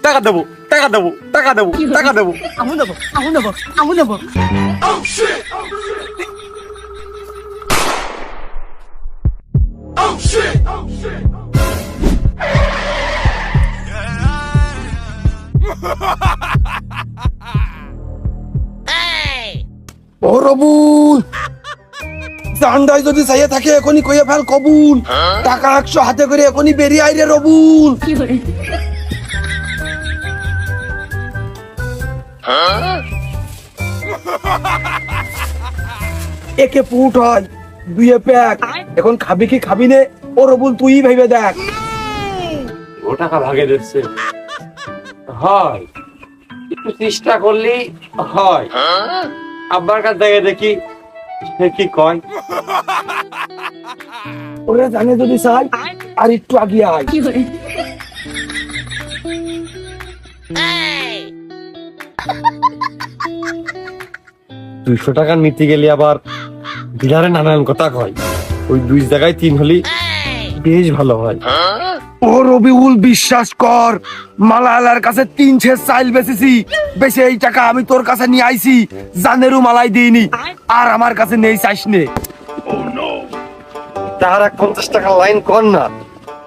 টাকা দেবো টাকা দেবো টাকা দেবো টাকা দেবো। আমি দেবো আমি দেবো আমি দেবো। ও রবুল, জান্ডায় যদি চাইয়ে থাকে এখনই কইয়া ফেল কবুল। টাকা 100 হাতে করে এখনই বেরিয়ে আইরে রবুল। একে পুট হয়, দুইয়ে প্যাক। এখন খাবি কি খাবি নে? ও রবুল তুই ভেবে দেখ। ও টাকা ভাগে দিচ্ছে হয়, একটু চেষ্টা করলেই হয়। আব্বার কাছ থেকে দেখি সে কি কয়। ওরে জানে যদি চাই আর একটু আগিয়ে আয়। 200 টাকা নিতে গেলে আবার ডিলারে নানান কথা কয়। ওই 2 জায়গায় 3 হলি বেশ ভালো হয়। ও রবিউল বিশ্বাস কর, মালালার কাছে 3 ছেদ চাইল বেচেছি। বেশি এই টাকা আমি তোর কাছে নিয়ে আইছি, জানেরও মালাই দিইনি। আর আমার কাছে নেই চাইস নে। তার 50 টাকা লাইন কর না,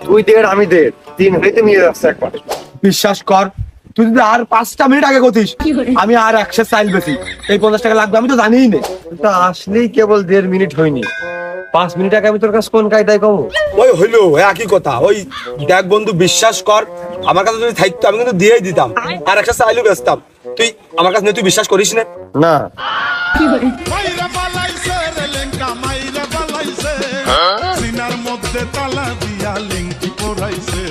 তুই দেড় আমি দেড়, 3 হইতে নিয়ে যাচ্ছে একবার। বিশ্বাস কর, তুই যদি আর 5টা মিনিট আগে গতিস আমি আর 100 চাইল বেশি। এই 50 টাকা লাগবে আমি তো জানিই না। তা আসলেই কেবল 1.5 মিনিট হয়নি, 5 মিনিট আগে আমি তোর কাছে কোন কায়দায় কমো? ওই হইলো একই কথা। ওই দেখ বন্ধু বিশ্বাস কর, আমার কাছে যদি থাকতো আমি কিন্তু দিয়েই দিতাম, আর 100 চাইলও বেচতাম। তুই আমার কাছে তুই বিশ্বাস করিস না। না মাইরা বালাইছে রে লেঙ্কা মাইরা বালাইছে সিনার মধ্যে তালা দিয়া লিংকি পরাইছে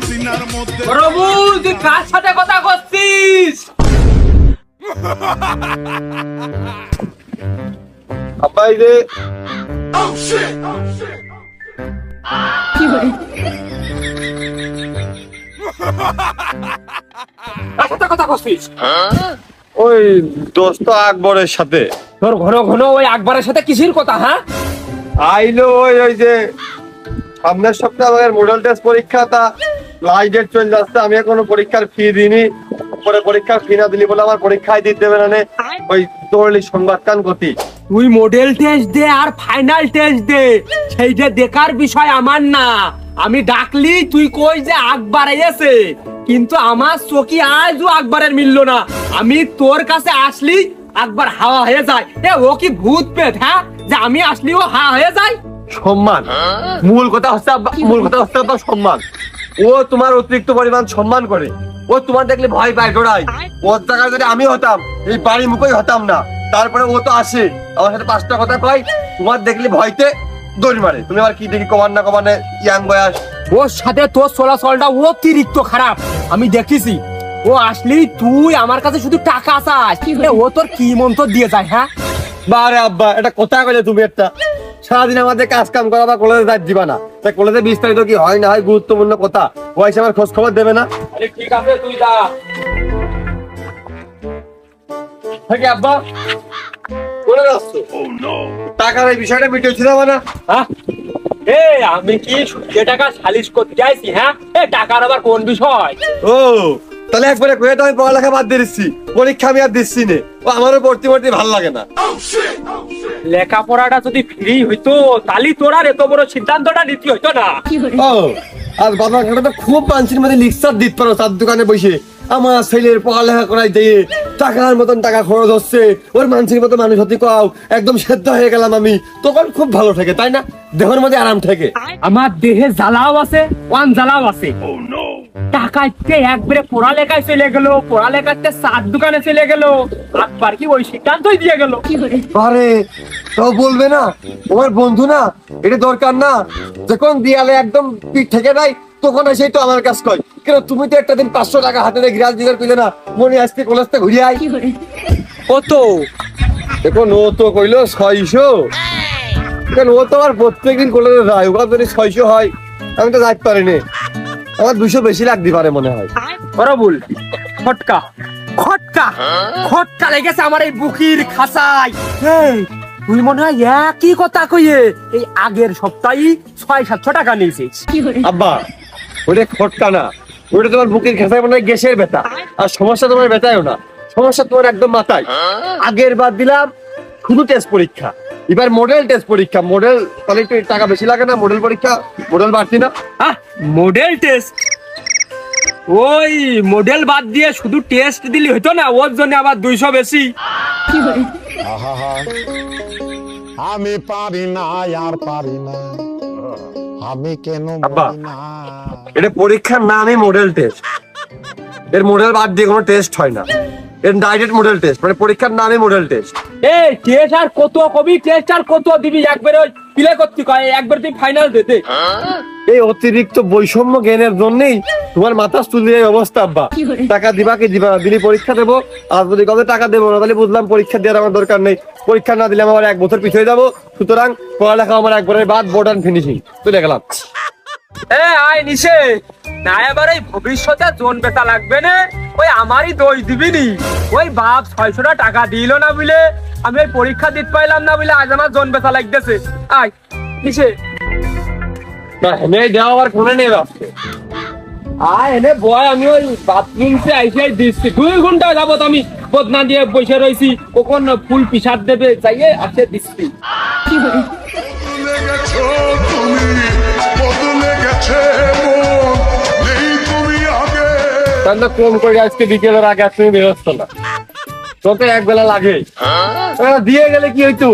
সিনার মধ্যে রবুল তুই কার সাথে কথা করছিস? আব্বাই রে, কার সাথে কথা করছিস? ওই দোস্ত আকবরের সাথে। তোর ঘন ঘন ওই আকবরের সাথে কিসির কথা? হ্যাঁ আইলো ওই যে সামনের সপ্তাহে আমাদের মডেল টেস্ট পরীক্ষা, তা লাস্ট ডেট চলে যাচ্ছে। আমি এখনো পরীক্ষার ফি দিইনি। পরে পরীক্ষার ফি না দিলি বলে আমার পরীক্ষায় দিতে দেবে না। ওই তোরলি সংবাদ কান গতি। তুই মডেল টেস্ট দে আর ফাইনাল টেস্ট দে, সেইটা দেখার বিষয় আমার না। আমি ডাকলি তুই কই যে আকবর এসে, কিন্তু আমার চোখে আজও আকবরের মিলল না। আমি তোর কাছে আসলি আকবর হাওয়া হয়ে যায়। ও কি ভূত পেট? হ্যাঁ যে আমি আসলি ও হাওয়া হয়ে যায়? সম্মান মূল কথা হচ্ছে মূল কথা হচ্ছে আপনার সম্মান। ও তোমার অতিরিক্ত পরিমাণ সম্মান করে। ও তোমার দেখলে ভয় পায়, ডরায়। ওর জায়গায় যদি আমি হতাম এই বাড়ি মুখই হতাম না। তারপরে ও তো আসে আমার সাথে 5টা কথা কয়, তোমার দেখলে ভয়তে দৌড় মারে। তুমি আবার কি দেখি কমান না কমানে ইয়াং বয়স। ওর সাথে তোর চলাচলটা অতিরিক্ত খারাপ, আমি দেখেছি। ও আসলি তুই আমার কাছে শুধু টাকা চাস, ও তোর কি মন্তর দিয়ে যায়? হ্যাঁ বারে আব্বা, এটা কথা কইলে তুমি একটা সারাদিন আমাদের কাজ কাম করা বা কলেজে যাই দিবা না। তাই কলেজে বিস্তারিত কি হয় না হয় গুরুত্বপূর্ণ কথা ওয়াইসে আমার খোঁজ খবর দেবে না। ঠিক আছে তুই যা। থাকে আব্বা বলে যাচ্ছ টাকার এই বিষয়টা মিটেছিল না? হ্যাঁ আমি কি যে টাকা সালিশ করতে চাইছি? হ্যাঁ টাকার আবার কোন বিষয়? ও তাহলে একবারে কয়ে তো আমি পড়ালেখা বাদ দিয়ে দিচ্ছি, পরীক্ষা আমি আর দিচ্ছি না। ও আমারও ভর্তি ভর্তি ভালো লাগে না। লেখাপড়াটা যদি ফ্রি হইতো তাহলে তোর আর এত বড় সিদ্ধান্তটা নিতে হইতো না। ও আর বাবা ঘাটা তো খুব মানসির মধ্যে লিক্সার দিতে পারো চার দোকানে বসে। আমার ছেলের পড়ালেখা করাই দিয়ে টাকার মতন টাকা খরচ হচ্ছে, ওর মানসির মতো মানুষ হতে কও একদম সেদ্ধ হয়ে গেলাম আমি। তখন খুব ভালো থাকে তাই না, দেহের মধ্যে আরাম থাকে। আমার দেহে জ্বালাও আছে, ওয়ান জ্বালাও আছে। টাকাইতে একবারে পড়ালেখায় চলে গেল, পড়ালেখাতে চার দোকানে চলে গেল। আকবার কি ওই সিদ্ধান্তই দিয়ে গেল? আরে তো বলবে না তোমার বন্ধু না, এটা দরকার না। যখন দিয়ালে একদম পিঠ থেকে নাই তখন এসেই তো আমার কাছে কয়, কেন তুমি তো একটা দিন 500 টাকা হাতে দিয়ে গ্রাস দিতে কইলে না মনে আসতে কলেজতে ঘুরে আই। কত? দেখুন ও তো কইলো 600, কেন ও তো আর প্রত্যেকদিন কলেজে যায়। ওখানে যদি 600 হয় আমি তো যাইতে পারিনি। আমার 200 বেশি লাগতে পারে মনে হয়। বরাবুল খটকা খটকা খটকা লেগেছে আমার এই বুকির খাসায়। তুই মনে হয় একই কথা কইয়ে এই আগের সপ্তাহে 600-700 টাকা নিয়েছিস। আব্বা ওটা খটকা না, ওটা তোমার বুকের ঘেঁষায় মনে হয় গ্যাসের ব্যথা। আর সমস্যা তোমার ব্যথায়ও না, সমস্যা তোমার একদম মাথায়। আগের বার দিলাম শুধু টেস্ট পরীক্ষা, এবার মডেল টেস্ট পরীক্ষা। মডেল তাহলে একটু টাকা বেশি লাগে না? মডেল পরীক্ষা, মডেল বাড়তি না? মডেল টেস্ট, ওই মডেল বাদ দিয়ে শুধু টেস্ট দিলি হতো না, ওর জন্য আবার 200 বেশি। আহা, আমি পারি না আর পারি না, আমি কেন আব্বা, মরি না। এটা পরীক্ষার নামই মডেল টেস্ট। এর মডেল বাদ দিয়ে কোনো টেস্ট হয় না, এর ডাইরেক্ট মডেল টেস্ট, মানে পরীক্ষার নামই মডেল টেস্ট। এই টেস্ট আর কত কবি, টেস্ট আর কত দিবি? একবার ওই প্লে করতে কয়, একবার তুই ফাইনাল দিতে। এই অতিরিক্ত বৈষম্য জ্ঞানের জন্যই তোমার মাথা চুলিয়ে এই অবস্থা আব্বা। টাকা দিবা কি দিবা না, দিলি পরীক্ষা দেবো, আর যদি কবে টাকা দেবো না তাহলে বুঝলাম পরীক্ষা দেওয়ার আমার দরকার নেই। পরীক্ষা না দিলে আমার 1 বছর পিছিয়ে যাবো, সুতরাং পড়ালেখা আমার একবারের বাদ, বোর্ড অ্যান্ড ফিনিশিং। চলে গেলাম। আয় নিশে না, এবার এই ভবিষ্যতে জোন বেতা লাগবে না, ওই আমারই দোষ দিবি নি। ওই বাপ 600 টাকা দিল না বলে আমি ওই পরীক্ষা দিতে পাইলাম না বলে আজ আমার জোন বেতা লাগতেছে। আয় নিশে না হেনে দেওয়া আর ফোনে নেই আসছে। আয় এনে বয়, আমি ওই বাথরুম সে আইসে দিচ্ছি। 2 ঘন্টা যাবত আমি বদনা দিয়ে বসে রয়েছি, কখন ফুল পিসাদ দেবে চাইয়ে আসে দিচ্ছি। বদলে গেছো তুমি, বদলে গেছে মন, নেই তুমি আগে। তাহলে কম করে আজকে বিকেলের আগে আর তুমি বেরোচ্ছ না, তোকে 1 বেলা লাগে। দিয়ে গেলে কি হইতো?